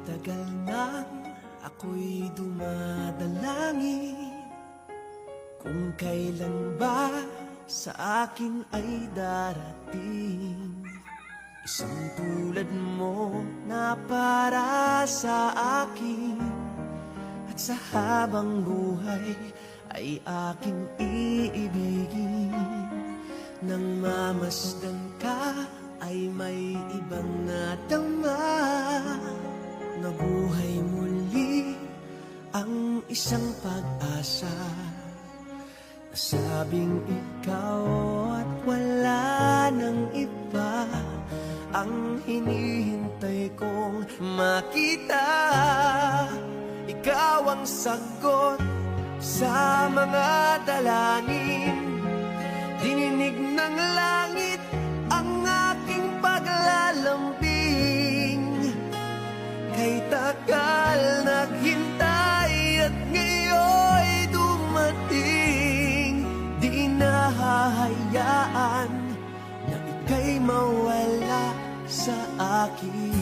tagal nang ako'y dumadalangin kung kailan ba sa akin ay darating isang tulad mo na para sa akin. At sa habang buhay ay aking iibigin. Nang mamasdan ka ay may ibang nadama. Nabuhay muli ang isang pag-asa. Nasabing ikaw at wala nang iba ang hinihintay kong makita. Ikaw ang sagot sa mga dalangin. Dininig ng langit ang aking paglalambing. Kay tagal naghintay at ngayon'y dumating. Di nahahayaan na ika'y mawala sa akin.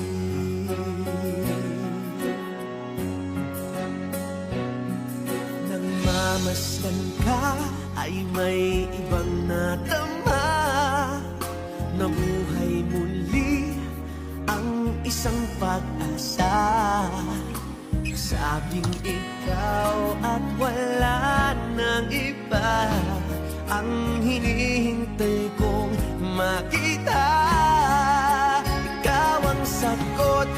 Nang mamasdan ka ay may ibang nadama. Nabuhay muli ang isang pag-asa. Sabing ikaw at wala nang iba ang hinihintay kong makita. Ikaw ang sagot